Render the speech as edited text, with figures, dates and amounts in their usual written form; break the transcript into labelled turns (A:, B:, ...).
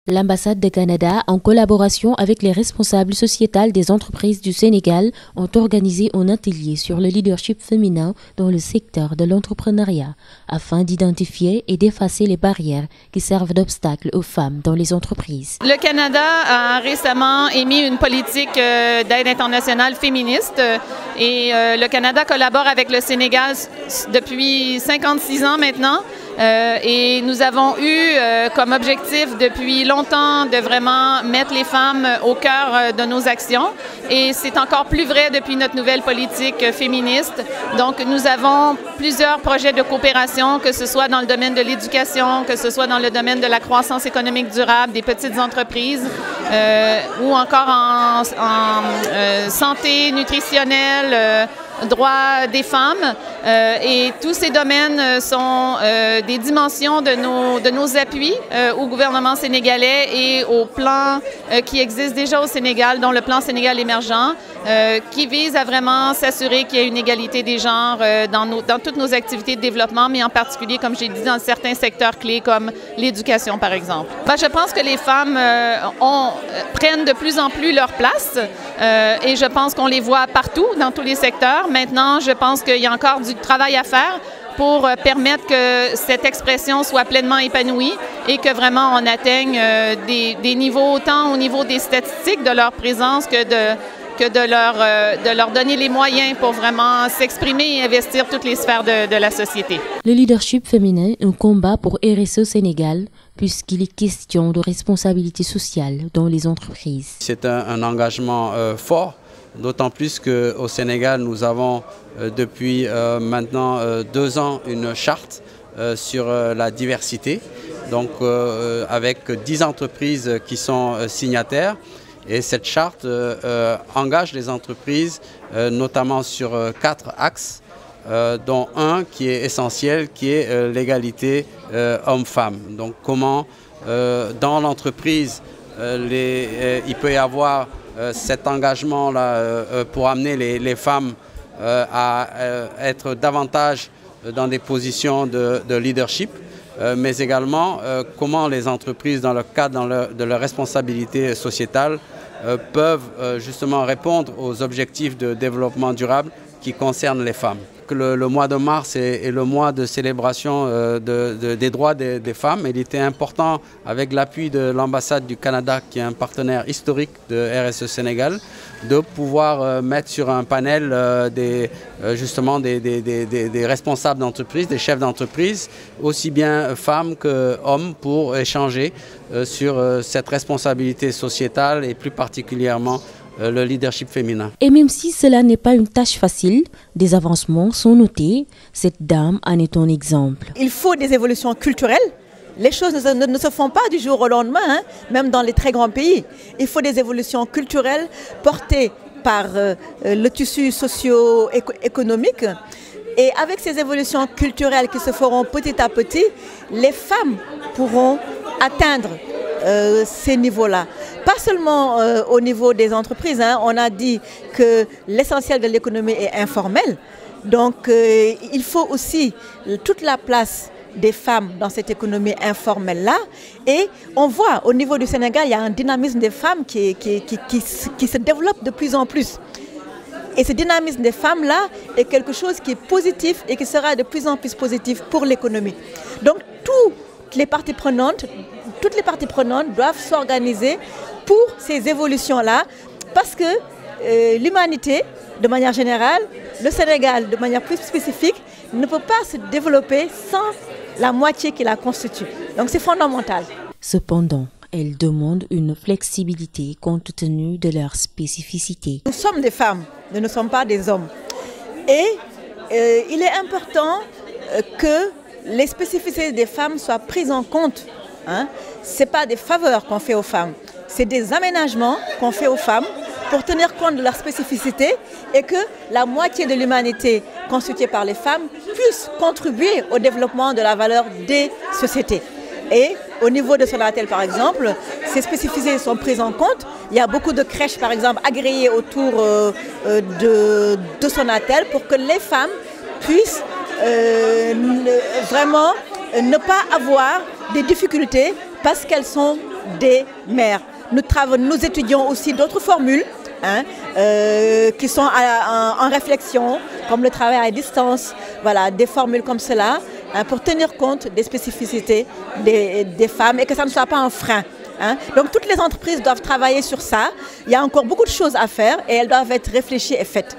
A: L'ambassade du Canada, en collaboration avec les responsables sociétals des entreprises du Sénégal, ont organisé un atelier sur le leadership féminin dans le secteur de l'entrepreneuriat, afin d'identifier et d'effacer les barrières qui servent d'obstacle aux femmes dans les entreprises.
B: Le Canada a récemment émis une politique d'aide internationale féministe et le Canada collabore avec le Sénégal depuis 56 ans maintenant. Et nous avons eu comme objectif depuis longtemps de vraiment mettre les femmes au cœur de nos actions et c'est encore plus vrai depuis notre nouvelle politique féministe. Donc nous avons plusieurs projets de coopération, que ce soit dans le domaine de l'éducation, que ce soit dans le domaine de la croissance économique durable, des petites entreprises ou encore en santé nutritionnelle, droits des femmes et tous ces domaines sont des dimensions de nos appuis au gouvernement sénégalais et au plan qui existe déjà au Sénégal, dont le plan Sénégal émergent, qui vise à vraiment s'assurer qu'il y ait une égalité des genres dans toutes nos activités de développement, mais en particulier, comme j'ai dit, dans certains secteurs clés comme l'éducation, par exemple. Je pense que les femmes prennent de plus en plus leur place et je pense qu'on les voit partout, dans tous les secteurs. Maintenant, je pense qu'il y a encore du travail à faire pour permettre que cette expression soit pleinement épanouie et que vraiment on atteigne des niveaux autant au niveau des statistiques de leur présence que de leur donner les moyens pour vraiment s'exprimer et investir toutes les sphères de la société.
A: Le leadership féminin est un combat pour RSE au Sénégal, puisqu'il est question de responsabilité sociale dans les entreprises.
C: C'est un engagement fort, d'autant plus qu'au Sénégal, nous avons depuis maintenant 2 ans une charte sur la diversité, donc avec 10 entreprises qui sont signataires. Et cette charte engage les entreprises notamment sur 4 axes, dont un qui est essentiel, qui est l'égalité homme-femme. Donc comment dans l'entreprise il peut y avoir cet engagement-là pour amener les femmes à être davantage dans des positions de leadership, mais également comment les entreprises, dans le cadre de leur responsabilité sociétale, peuvent justement répondre aux objectifs de développement durable qui concernent les femmes. Le mois de mars est le mois de célébration des droits des femmes. Il était important, avec l'appui de l'ambassade du Canada, qui est un partenaire historique de RSE Sénégal, de pouvoir mettre sur un panel justement des responsables d'entreprise, des chefs d'entreprise, aussi bien femmes qu'hommes, pour échanger sur cette responsabilité sociétale et plus particulièrement le leadership féminin.
A: Et même si cela n'est pas une tâche facile, des avancements sont notés. Cette dame en est un exemple.
D: Il faut des évolutions culturelles. Les choses ne se font pas du jour au lendemain, hein, même dans les très grands pays. Il faut des évolutions culturelles portées par le tissu socio-économique. Et avec ces évolutions culturelles qui se feront petit à petit, les femmes pourront atteindre ces niveaux-là. Pas seulement au niveau des entreprises, hein. On a dit que l'essentiel de l'économie est informel. Donc il faut aussi toute la place des femmes dans cette économie informelle-là. Et on voit au niveau du Sénégal, il y a un dynamisme des femmes qui se développe de plus en plus. Et ce dynamisme des femmes-là est quelque chose qui est positif et qui sera de plus en plus positif pour l'économie. Donc toutes les parties prenantes doivent s'organiser pour ces évolutions-là, parce que l'humanité, de manière générale, le Sénégal, de manière plus spécifique, ne peut pas se développer sans la moitié qui la constitue. Donc c'est fondamental.
A: Cependant, elle demande une flexibilité compte tenu de leur spécificité.
D: Nous sommes des femmes, nous ne sommes pas des hommes. Et il est important que les spécificités des femmes soient prises en compte. Hein. Ce n'est pas des faveurs qu'on fait aux femmes, c'est des aménagements qu'on fait aux femmes pour tenir compte de leur spécificité et que la moitié de l'humanité constituée par les femmes puisse contribuer au développement de la valeur des sociétés. Et au niveau de Sonatel, par exemple, ces spécificités sont prises en compte. Il y a beaucoup de crèches, par exemple, agréées autour de Sonatel pour que les femmes puissent vraiment ne pas avoir des difficultés parce qu'elles sont des mères. Nous étudions aussi d'autres formules qui sont en réflexion, comme le travail à distance, voilà, des formules comme cela, pour tenir compte des spécificités des femmes et que ça ne soit pas un frein. Donc toutes les entreprises doivent travailler sur ça. Il y a encore beaucoup de choses à faire et elles doivent être réfléchies et faites.